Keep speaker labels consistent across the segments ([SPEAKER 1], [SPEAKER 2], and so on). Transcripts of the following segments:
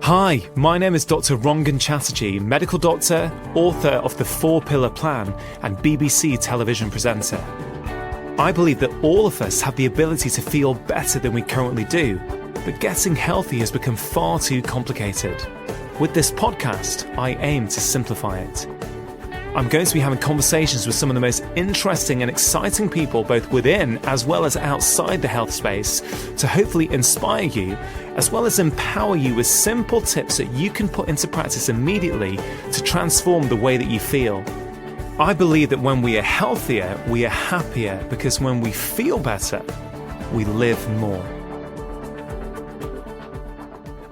[SPEAKER 1] Hi, my name is Dr. Rangan Chatterjee, medical doctor, author of The 4-Pillar Plan, and BBC television presenter. I believe that all of us have the ability to feel better than we currently do, but getting healthy has become far too complicated. With this podcast, I aim to simplify it. I'm going to be having conversations with some of the most interesting and exciting people both within as well as outside the health space to hopefully inspire you as well as empower you with simple tips that you can put into practice immediately to transform the way that you feel. I believe that when we are healthier, we are happier because when we feel better, we live more.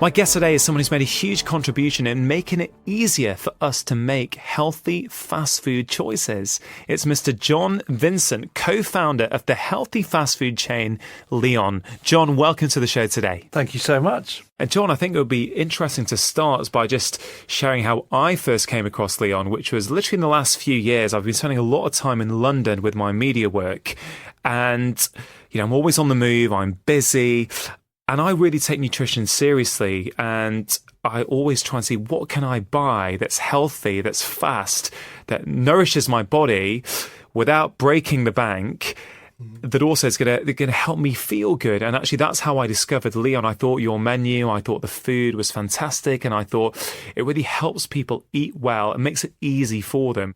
[SPEAKER 1] My guest today is someone who's made a huge contribution in making it easier for us to make healthy fast food choices. It's Mr. John Vincent, co-founder of the healthy fast food chain Leon. John, welcome to the show today.
[SPEAKER 2] Thank you so much.
[SPEAKER 1] And John, I think it would be interesting to start by just sharing how I first came across Leon, which was literally in the last few years. I've been spending a lot of time in London with my media work. And, I'm always on the move. I'm busy. And I really take nutrition seriously, and I always try and see what can I buy that's healthy, that's fast, that nourishes my body without breaking the bank, that also is going to help me feel good. And actually, that's how I discovered Leon. I thought your menu, I thought the food was fantastic, and I thought it really helps people eat well and makes it easy for them.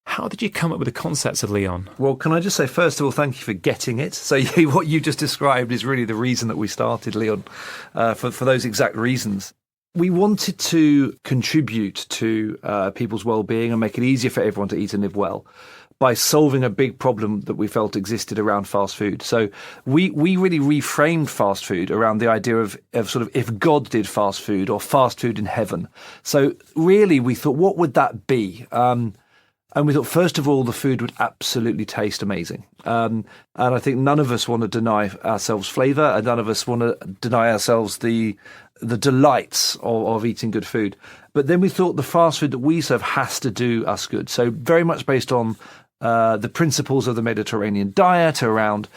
[SPEAKER 1] How did you come up with the concepts of Leon?
[SPEAKER 2] Well, can I just say, first of all, thank you for getting it. So what you just described is really the reason that we started Leon, for those exact reasons. We wanted to contribute to people's well-being and make it easier for everyone to eat and live well by solving a big problem that we felt existed around fast food. So we really reframed fast food around the idea of sort of if God did fast food or fast food in heaven. So really we thought, what would that be? And we thought, first of all, the food would absolutely taste amazing. And I think none of us want to deny ourselves flavour, and none of us want to deny ourselves the delights of eating good food. But then we thought the fast food that we serve has to do us good. So very much based on the principles of the Mediterranean diet around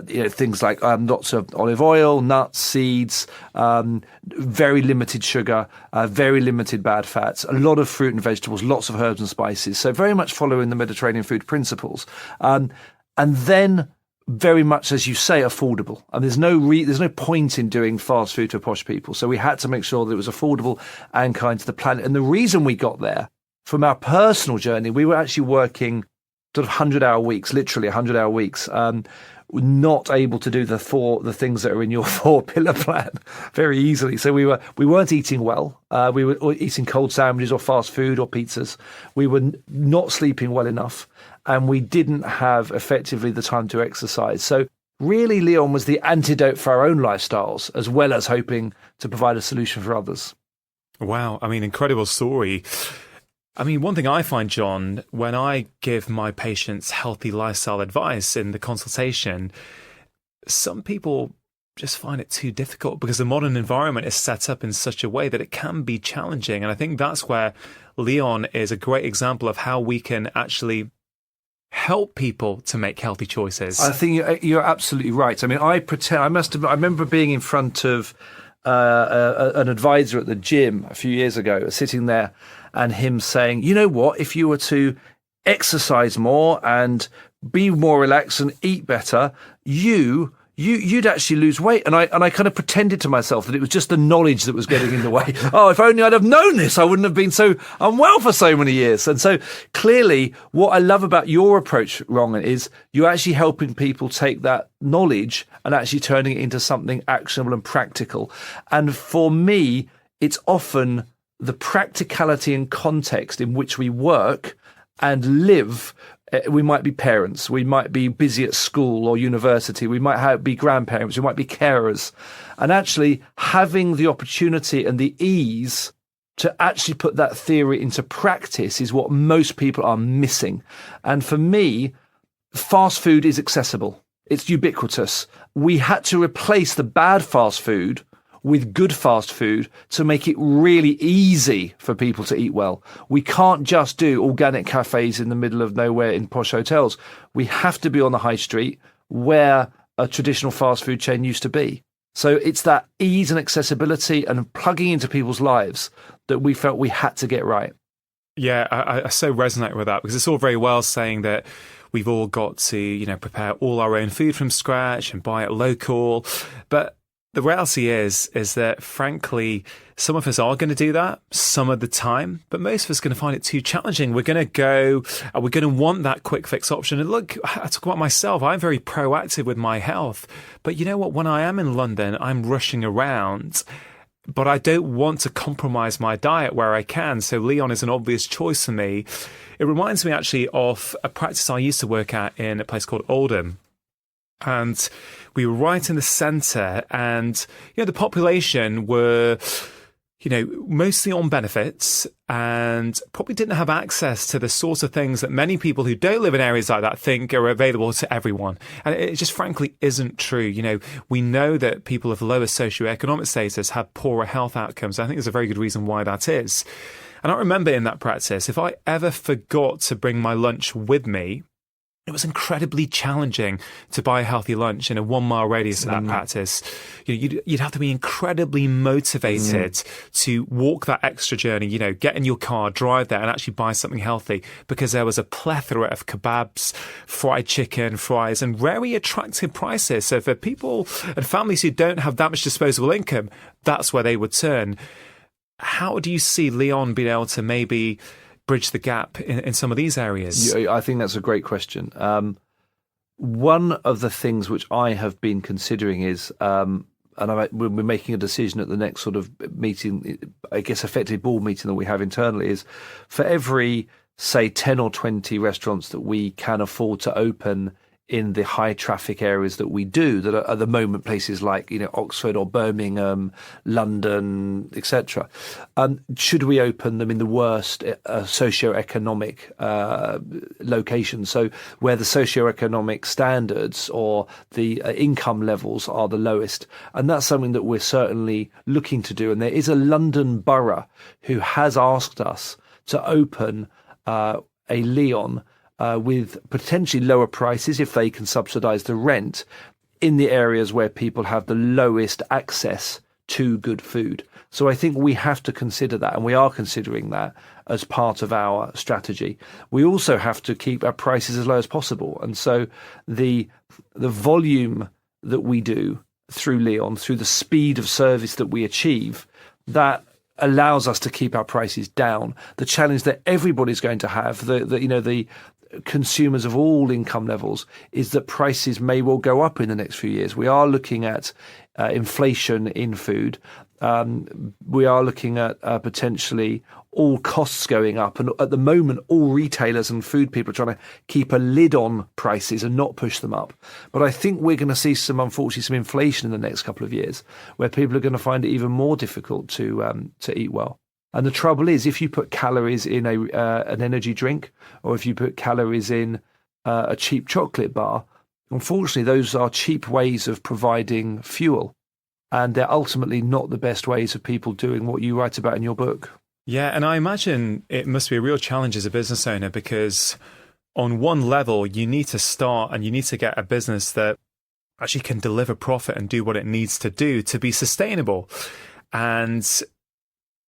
[SPEAKER 2] things like lots of olive oil, nuts, seeds, very limited sugar, very limited bad fats, a lot of fruit and vegetables, lots of herbs and spices. So very much following the Mediterranean food principles. And then very much, as you say, affordable. And there's no point in doing fast food for posh people. So we had to make sure that it was affordable and kind to the planet. And the reason we got there, from our personal journey, we were actually working sort of 100-hour weeks, literally 100-hour weeks, not able to do the things that are in your 4-pillar plan very easily. So we weren't eating well. We were eating cold sandwiches or fast food or pizzas. We were not sleeping well enough, and we didn't have effectively the time to exercise. So really, Leon was the antidote for our own lifestyles, as well as hoping to provide a solution for others.
[SPEAKER 1] Wow. I mean, incredible story. I mean, one thing I find, John, when I give my patients healthy lifestyle advice in the consultation, some people just find it too difficult because the modern environment is set up in such a way that it can be challenging. And I think that's where Leon is a great example of how we can actually help people to make healthy choices.
[SPEAKER 2] I think you're absolutely right. I mean, I remember being in front of an advisor at the gym a few years ago, sitting there, and him saying, you know what, if you were to exercise more and be more relaxed and eat better, you'd actually lose weight. And I kind of pretended to myself that it was just the knowledge that was getting in the way. Oh, if only I'd have known this, I wouldn't have been so unwell for so many years. And so clearly what I love about your approach, Rangan, is you're actually helping people take that knowledge and actually turning it into something actionable and practical. And for me, it's often the practicality and context in which we work and live. We might be parents, we might be busy at school or university, we might be grandparents, we might be carers. And actually having the opportunity and the ease to actually put that theory into practice is what most people are missing. And for me, fast food is accessible. It's ubiquitous. We had to replace the bad fast food with good fast food to make it really easy for people to eat well. We can't just do organic cafes in the middle of nowhere in posh hotels. We have to be on the high street where a traditional fast food chain used to be. So it's that ease and accessibility and plugging into people's lives that we felt we had to get right.
[SPEAKER 1] Yeah, I so resonate with that, because it's all very well saying that we've all got to, prepare all our own food from scratch and buy it local. But the reality is that, frankly, some of us are going to do that some of the time, but most of us are going to find it too challenging. We're going to go, we're going to want that quick fix option. And look, I talk about myself. I'm very proactive with my health. But you know what? When I am in London, I'm rushing around, but I don't want to compromise my diet where I can. So Leon is an obvious choice for me. It reminds me actually of a practice I used to work at in a place called Oldham. And we were right in the centre, and the population were, mostly on benefits and probably didn't have access to the sorts of things that many people who don't live in areas like that think are available to everyone. And it just frankly isn't true. We know that people of lower socioeconomic status have poorer health outcomes. I think there's a very good reason why that is. And I remember in that practice, if I ever forgot to bring my lunch with me, it was incredibly challenging to buy a healthy lunch in a 1 mile radius of that practice. You'd have to be incredibly motivated to walk that extra journey, get in your car, drive there and actually buy something healthy, because there was a plethora of kebabs, fried chicken, fries, and very attractive prices. So for people and families who don't have that much disposable income, that's where they would turn. How do you see Leon being able to maybe bridge the gap in some of these areas?
[SPEAKER 2] I think that's a great question. One of the things which I have been considering is, and we're making a decision at the next sort of meeting, I guess effectively board meeting that we have internally, is for every, say, 10 or 20 restaurants that we can afford to open in the high traffic areas that we do, that are at the moment places like Oxford or Birmingham, London, etc. Should we open them in the worst socioeconomic locations? So where the socioeconomic standards or the income levels are the lowest, and that's something that we're certainly looking to do. And there is a London borough who has asked us to open a Leon with potentially lower prices if they can subsidise the rent in the areas where people have the lowest access to good food. So I think we have to consider that, and we are considering that as part of our strategy. We also have to keep our prices as low as possible. And so the volume that we do through Leon, through the speed of service that we achieve, that allows us to keep our prices down. The challenge that everybody's going to have, the consumers of all income levels, is that prices may well go up in the next few years. We are looking at inflation in food. We are looking at potentially all costs going up. And at the moment, all retailers and food people are trying to keep a lid on prices and not push them up. But I think we're going to see unfortunately, some inflation in the next couple of years, where people are going to find it even more difficult to eat well. And the trouble is, if you put calories in an energy drink, or if you put calories in a cheap chocolate bar, unfortunately, those are cheap ways of providing fuel. And they're ultimately not the best ways of people doing what you write about in your book.
[SPEAKER 1] Yeah, and I imagine it must be a real challenge as a business owner, because on one level, you need to start and you need to get a business that actually can deliver profit and do what it needs to do to be sustainable. And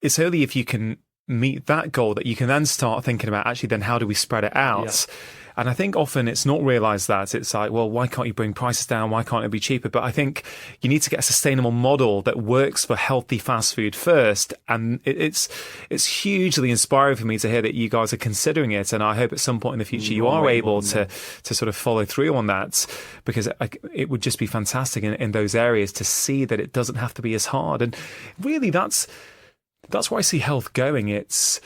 [SPEAKER 1] it's only if you can meet that goal that you can then start thinking about, actually, then how do we spread it out? Yeah. And I think often it's not realised that. It's like, well, why can't you bring prices down? Why can't it be cheaper? But I think you need to get a sustainable model that works for healthy fast food first. And it's hugely inspiring for me to hear that you guys are considering it. And I hope at some point in the future you are able to sort of follow through on that, because it would just be fantastic in those areas to see that it doesn't have to be as hard. And really, that's where I see health going. It's,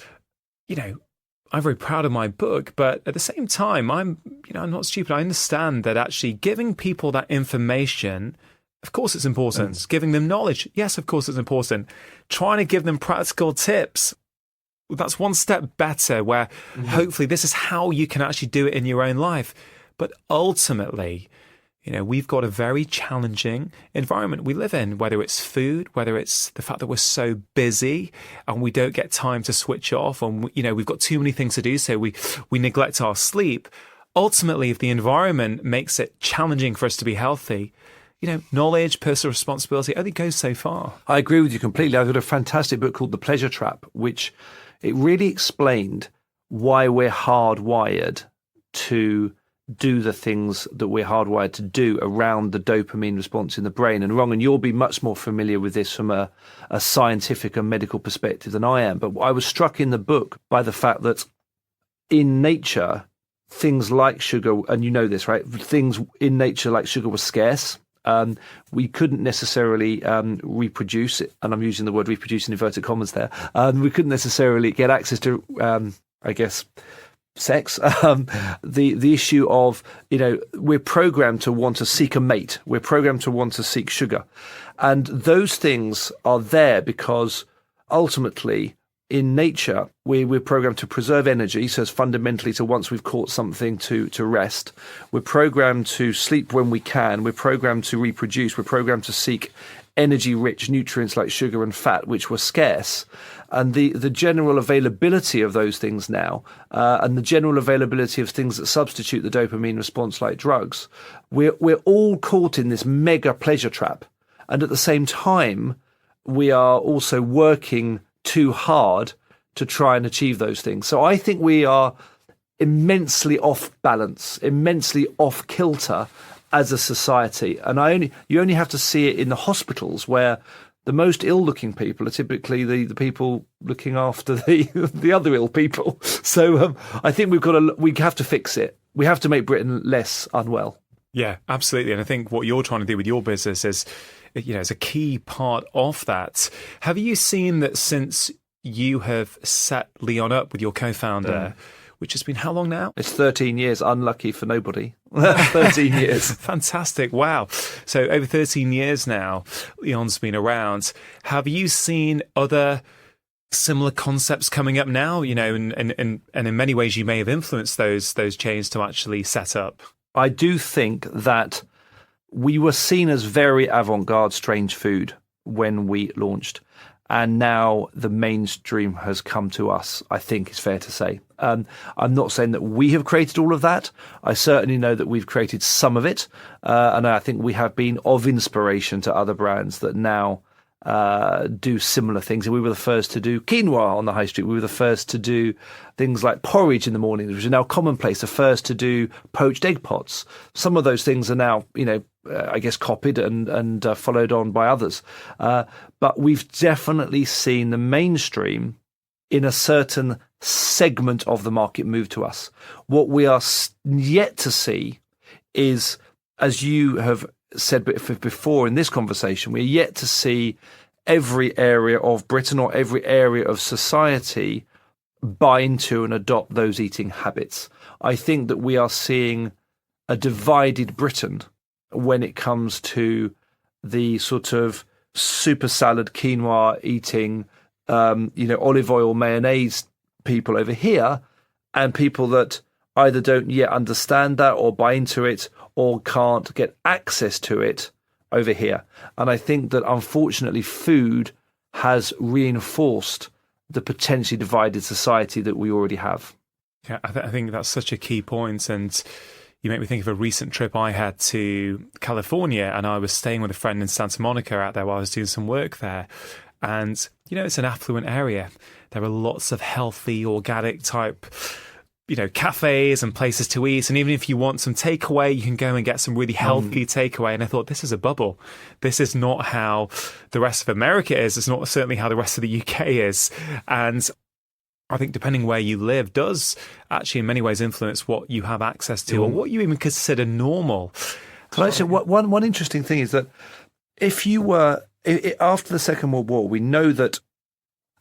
[SPEAKER 1] I'm very proud of my book, but at the same time, I'm not stupid. I understand that actually giving people that information, of course it's important. Giving them knowledge, yes, of course it's important. Trying to give them practical tips, that's one step better, where hopefully this is how you can actually do it in your own life. But ultimately, we've got a very challenging environment we live in, whether it's food, whether it's the fact that we're so busy and we don't get time to switch off, and we've got too many things to do, so we neglect our sleep. Ultimately, if the environment makes it challenging for us to be healthy, knowledge, personal responsibility only goes so far.
[SPEAKER 2] I agree with you completely. I've got a fantastic book called The Pleasure Trap, which it really explained why we're hardwired to do the things that we're hardwired to do around the dopamine response in the brain. And Rongan, you'll be much more familiar with this from a scientific and medical perspective than I am. But I was struck in the book by the fact that in nature, things like sugar, and you know this, right? Things in nature like sugar were scarce. We couldn't necessarily reproduce it, and I'm using the word reproduce in inverted commas there. We couldn't necessarily get access to, sex. The issue of, we're programmed to want to seek a mate. We're programmed to want to seek sugar. And those things are there because ultimately in nature, we're programmed to preserve energy. So it's fundamentally to once we've caught something to rest. We're programmed to sleep when we can. We're programmed to reproduce. We're programmed to seek energy-rich nutrients like sugar and fat, which were scarce. And the general availability of those things now, and the general availability of things that substitute the dopamine response like drugs, we're all caught in this mega pleasure trap. And at the same time, we are also working too hard to try and achieve those things. So I think we are immensely off balance, immensely off kilter as a society. And you only have to see it in the hospitals, where the most ill-looking people are typically the people looking after the other ill people. So I think we have to fix it. We have to make Britain less unwell.
[SPEAKER 1] Yeah, absolutely. And I think what you're trying to do with your business is a key part of that. Have you seen that since you have set Leon up with your co-founder, which has been how long now?
[SPEAKER 2] It's 13 years, unlucky for nobody. 13 years.
[SPEAKER 1] Fantastic. Wow. So over 13 years now, Leon's been around. Have you seen other similar concepts coming up now? And in many ways you may have influenced those chains to actually set up.
[SPEAKER 2] I do think that we were seen as very avant-garde strange food when we launched. And now the mainstream has come to us, I think it's fair to say. I'm not saying that we have created all of that. I certainly know that we've created some of it. And I think we have been of inspiration to other brands that now do similar things. And we were the first to do quinoa on the high street. We were the first to do things like porridge in the morning, which are now commonplace. The first to do poached egg pots. Some of those things are now, copied and followed on by others. But we've definitely seen the mainstream in a certain segment of the market move to us. What we are yet to see is, as you have said before in this conversation, we're yet to see every area of Britain or every area of society buy into and adopt those eating habits. I think that we are seeing a divided Britain when it comes to the sort of super salad quinoa eating, olive oil mayonnaise people over here, and people that either don't yet understand that or buy into it or can't get access to it over here. And I think that unfortunately food has reinforced the potentially divided society that we already have.
[SPEAKER 1] Yeah, I think that's such a key point. And you make me think of a recent trip I had to California, and I was staying with a friend in Santa Monica out there while I was doing some work there. And, it's an affluent area. There are lots of healthy, organic type cafes and places to eat. And even if you want some takeaway, you can go and get some really healthy takeaway. And I thought, this is a bubble. This is not how the rest of America is. It's not certainly how the rest of the UK is. And I think depending where you live does actually in many ways influence what you have access to or what you even consider normal.
[SPEAKER 2] Can I say one interesting thing is that if you were, after the Second World War, we know that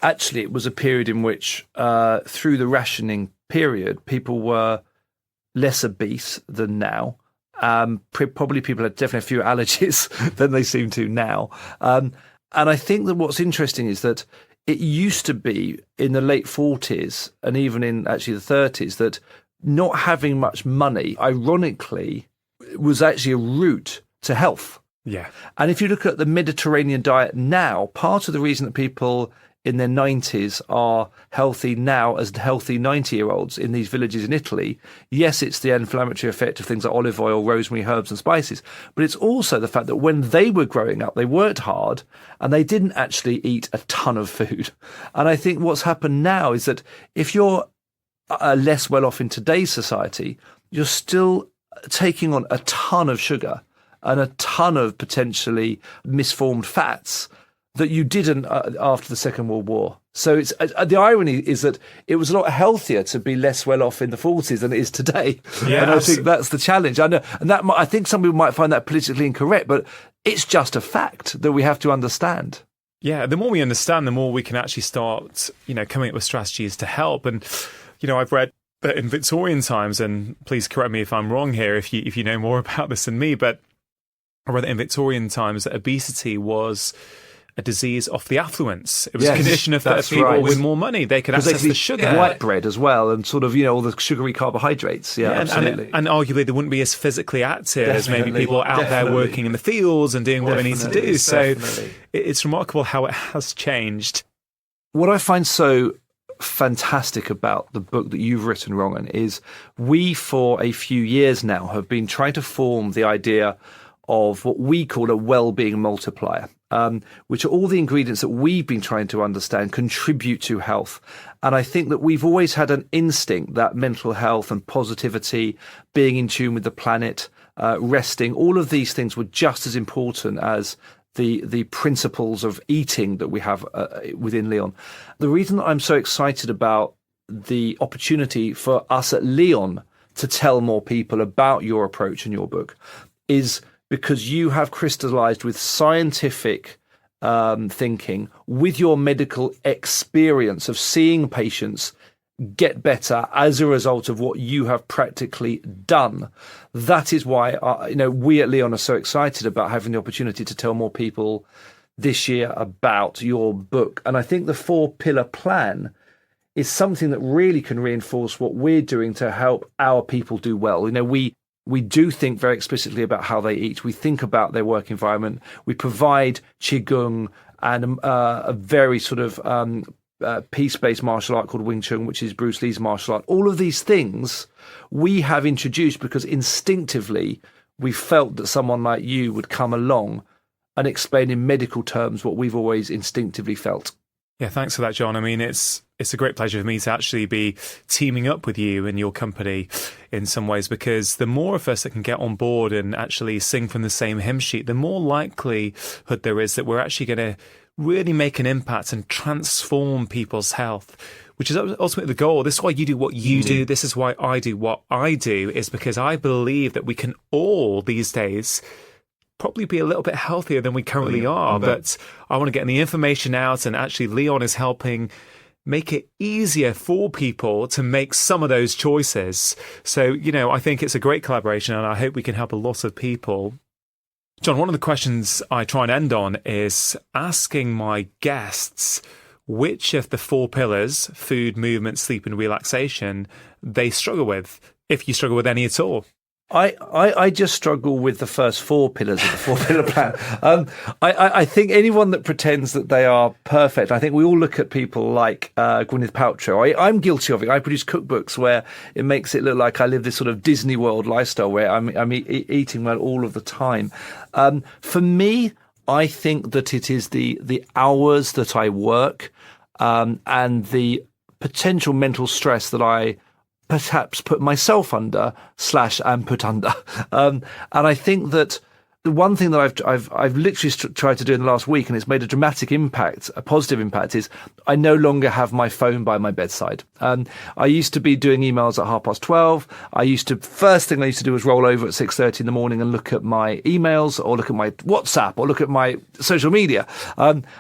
[SPEAKER 2] actually it was a period in which through the rationing period, people were less obese than now. Probably people had definitely a few allergies than they seem to now. And I think that what's interesting is that it used to be in the late 40s and even in actually the 30s that not having much money, ironically, was actually a route to health.
[SPEAKER 1] Yeah.
[SPEAKER 2] And if you look at the Mediterranean diet now, part of the reason that people in their 90s are healthy now as healthy 90-year-olds in these villages in Italy, yes, it's the inflammatory effect of things like olive oil, rosemary, herbs and spices, but it's also the fact that when they were growing up, they worked hard and they didn't actually eat a ton of food. And I think what's happened now is that if you're less well off in today's society, you're still taking on a ton of sugar and a ton of potentially misformed fats that you didn't after the Second World War. So it's the irony is that it was a lot healthier to be less well off in the 40s than it is today.
[SPEAKER 1] Yeah,
[SPEAKER 2] and I think that's the challenge. I know, and that I think some people might find that politically incorrect, but it's just a fact that we have to understand.
[SPEAKER 1] Yeah, the more we understand, the more we can actually start, coming up with strategies to help. And, I've read that in Victorian times, and please correct me if I'm wrong here, if you know more about this than me, but I read that in Victorian times that obesity was a disease of the affluents. It was a condition of people with more money. They could access the sugar.
[SPEAKER 2] White bread as well, and sort of, all the sugary carbohydrates. Yeah, absolutely.
[SPEAKER 1] And arguably they wouldn't be as physically active as maybe people out there working in the fields and doing what they need to do. So it's remarkable how it has changed.
[SPEAKER 2] What I find so fantastic about the book that you've written, Rongan, is we for a few years now have been trying to form the idea of what we call a well-being multiplier, which are all the ingredients that we've been trying to understand contribute to health. And I think that we've always had an instinct that mental health and positivity, being in tune with the planet, resting, all of these things were just as important as the principles of eating that we have within Leon. The reason that I'm so excited about the opportunity for us at Leon to tell more people about your approach and your book is because you have crystallized with scientific thinking, with your medical experience of seeing patients get better as a result of what you have practically done. That is why we at Leon are so excited about having the opportunity to tell more people this year about your book. And I think the 4-pillar plan is something that really can reinforce what we're doing to help our people do well. We do think very explicitly about how they eat. We think about their work environment. We provide Qigong and a very sort of peace-based martial art called Wing Chun, which is Bruce Lee's martial art. All of these things we have introduced because instinctively we felt that someone like you would come along and explain in medical terms what we've always instinctively felt.
[SPEAKER 1] Yeah, thanks for that, John. I mean, it's a great pleasure for me to actually be teaming up with you and your company in some ways, because the more of us that can get on board and actually sing from the same hymn sheet, the more likelihood there is that we're actually going to really make an impact and transform people's health, which is ultimately the goal. This is why you do what you do. This is why I do what I do, is because I believe that we can all these days probably be a little bit healthier than we currently are. But I want to get the information out, and actually Leon is helping make it easier for people to make some of those choices. So, I think it's a great collaboration, and I hope we can help a lot of people. John, one of the questions I try and end on is asking my guests which of the 4 pillars, food, movement, sleep and relaxation, they struggle with, if you struggle with any at all.
[SPEAKER 2] I just struggle with the first 4 pillars of the 4-pillar plan. I think anyone that pretends that they are perfect, I think we all look at people like Gwyneth Paltrow. I'm guilty of it. I produce cookbooks where it makes it look like I live this sort of Disney World lifestyle where I'm eating well all of the time. For me, I think that it is the hours that I work and the potential mental stress that I perhaps put myself under / and put under. And I think that the one thing that I've literally tried to do in the last week, and it's made a dramatic impact, a positive impact, is I no longer have my phone by my bedside. I used to be doing emails at 12:30. First thing I used to do was roll over at 6:30 in the morning and look at my emails or look at my WhatsApp or look at my social media.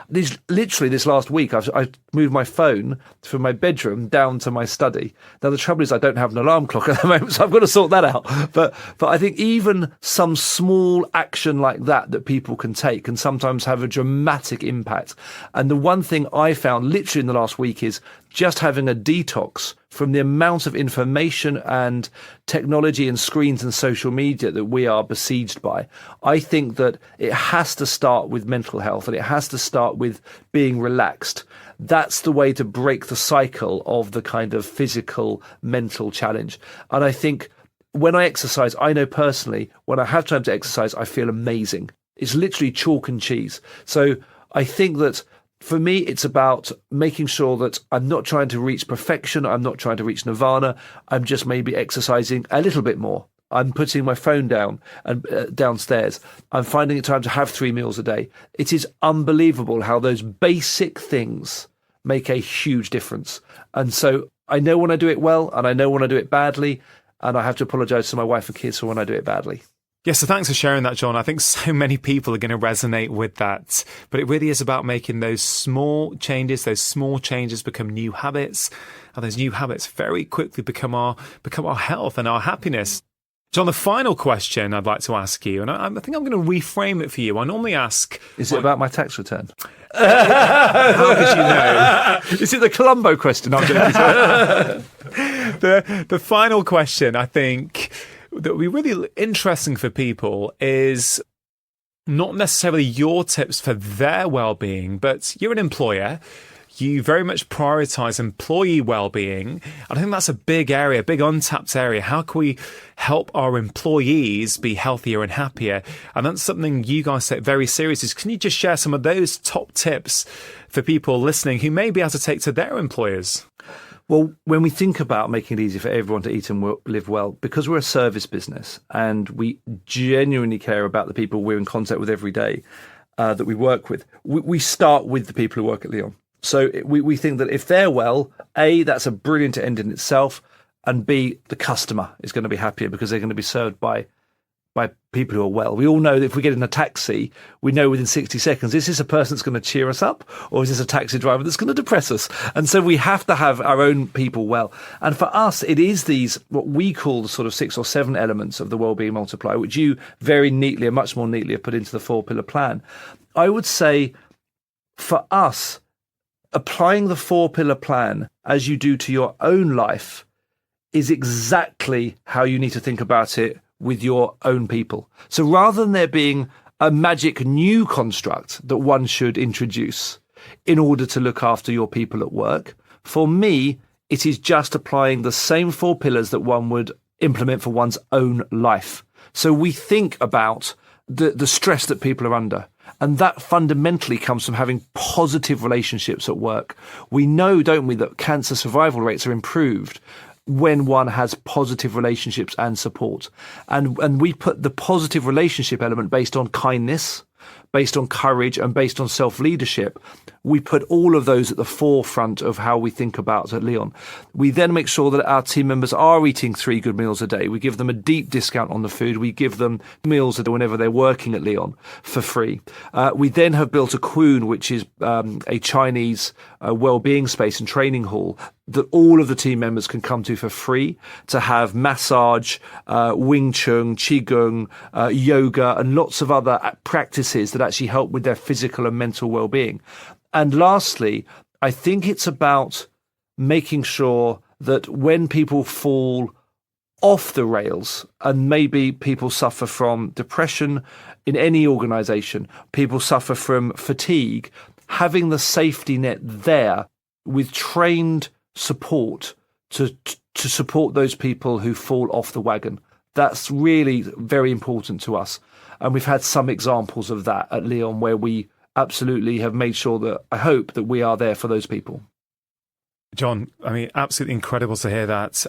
[SPEAKER 2] This last week, I've moved my phone from my bedroom down to my study. Now, the trouble is I don't have an alarm clock at the moment, so I've got to sort that out. But I think even some small action like that people can take can sometimes have a dramatic impact. And the one thing I found literally in the last week is just having a detox from the amount of information and technology and screens and social media that we are besieged by. I think that it has to start with mental health, and it has to start with being relaxed. that's the way to break the cycle of the kind of physical, mental challenge. And I think when I exercise, I know personally, when I have time to exercise, I feel amazing. It's literally chalk and cheese. So I think that for me, it's about making sure that I'm not trying to reach perfection. I'm not trying to reach nirvana. I'm just maybe exercising a little bit more. I'm putting my phone down and downstairs. I'm finding it time to have 3 meals a day. It is unbelievable how those basic things make a huge difference. And so I know when I do it well, and I know when I do it badly, and I have to apologise to my wife and kids for when I do it badly.
[SPEAKER 1] Yeah, so thanks for sharing that, John. I think so many people are going to resonate with that. But it really is about making those small changes. Those small changes become new habits, and those new habits very quickly become our health and our happiness. John, the final question I'd like to ask you, and I think I'm going to reframe it for you. I normally ask...
[SPEAKER 2] Is it about my tax return?
[SPEAKER 1] How did you know?
[SPEAKER 2] Is it the Columbo question?
[SPEAKER 1] The final question, I think, that would be really interesting for people is not necessarily your tips for their well-being, but you're an employer. You very much prioritise employee well-being. And I think that's a big area, a big untapped area. How can we help our employees be healthier and happier? And that's something you guys take very seriously. Can you just share some of those top tips for people listening who may be able to take to their employers?
[SPEAKER 2] Well, when we think about making it easy for everyone to eat and live well, because we're a service business and we genuinely care about the people we're in contact with every day that we work with, we start with the people who work at Leon. So we think that if they're well, A, that's a brilliant end in itself, and B, the customer is going to be happier because they're going to be served by people who are well. We all know that if we get in a taxi, we know within 60 seconds, is this a person that's going to cheer us up, or is this a taxi driver that's going to depress us? And so we have to have our own people well. And for us, it is these, what we call the sort of 6 or 7 elements of the wellbeing multiplier, which you very neatly and much more neatly have put into the 4-pillar plan. I would say for us, applying the 4-pillar plan as you do to your own life is exactly how you need to think about it with your own people. So rather than there being a magic new construct that one should introduce in order to look after your people at work, for me, it is just applying the same 4 pillars that one would implement for one's own life. So we think about the stress that people are under. And that fundamentally comes from having positive relationships at work. We know, don't we, that cancer survival rates are improved when one has positive relationships and support. And we put the positive relationship element based on kindness, based on courage, and based on self-leadership. We put all of those at the forefront of how we think about at Leon. We then make sure that our team members are eating 3 good meals a day. We give them a deep discount on the food. We give them meals whenever they're working at Leon for free. We then have built a Kwun, which is a Chinese well-being space and training hall that all of the team members can come to for free to have massage, Wing Chun, Qigong, yoga, and lots of other practices that actually help with their physical and mental well-being. And lastly, I think it's about making sure that when people fall off the rails, and maybe people suffer from depression in any organisation, people suffer from fatigue, having the safety net there with trained support to support those people who fall off the wagon. That's really very important to us. And we've had some examples of that at Leon where we absolutely have made sure that, I hope, that we are there for those people.
[SPEAKER 1] John, I mean, absolutely incredible to hear that.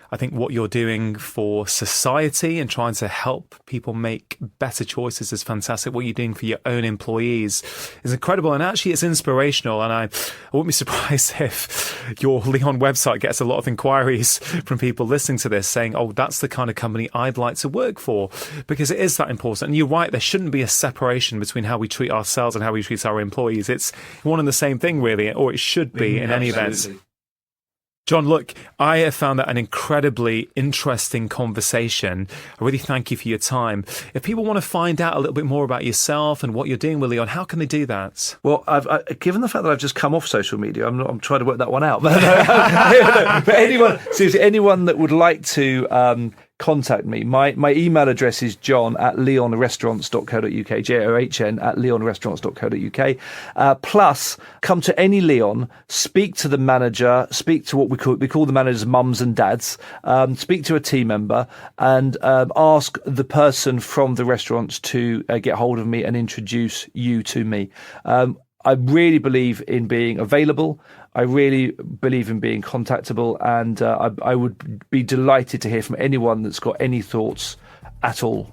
[SPEAKER 1] I think what you're doing for society and trying to help people make better choices is fantastic. What you're doing for your own employees is incredible. And actually, it's inspirational. And I wouldn't be surprised if your Leon website gets a lot of inquiries from people listening to this saying, oh, that's the kind of company I'd like to work for, because it is that important. And you're right, there shouldn't be a separation between how we treat ourselves and how we treat our employees. It's one and the same thing, really, or it should be in any event. John, look, I have found that an incredibly interesting conversation. I really thank you for your time. If people want to find out a little bit more about yourself and what you're doing with Leon, how can they do that?
[SPEAKER 2] Well, given the fact that I've just come off social media, I'm trying to work that one out. But anyone that would like to contact me. My email address is john@leonrestaurants.co.uk, john@leonrestaurants.co.uk. Plus, come to any Leon, speak to the manager, speak to what we call the managers mums and dads, speak to a team member, and ask the person from the restaurants to get hold of me and introduce you to me. I really believe in being available. I really believe in being contactable, and I would be delighted to hear from anyone that's got any thoughts at all.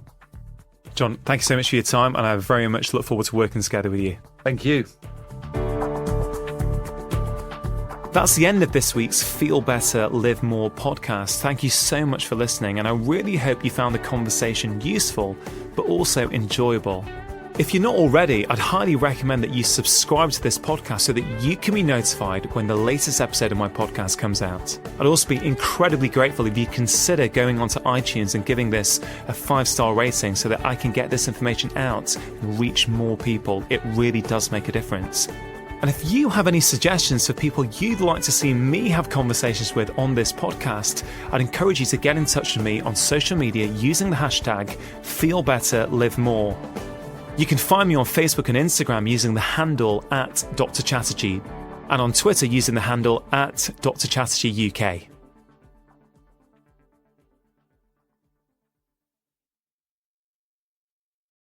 [SPEAKER 1] John, thank you so much for your time, and I very much look forward to working together with you.
[SPEAKER 2] Thank you.
[SPEAKER 1] That's the end of this week's Feel Better, Live More podcast. Thank you so much for listening, and I really hope you found the conversation useful, but also enjoyable. If you're not already, I'd highly recommend that you subscribe to this podcast so that you can be notified when the latest episode of my podcast comes out. I'd also be incredibly grateful if you consider going onto iTunes and giving this a 5-star rating so that I can get this information out and reach more people. It really does make a difference. And if you have any suggestions for people you'd like to see me have conversations with on this podcast, I'd encourage you to get in touch with me on social media using the hashtag FeelBetterLiveMore. You can find me on Facebook and Instagram using the handle @Dr. Chatterjee, and on Twitter using the handle @Dr. Chatterjee UK.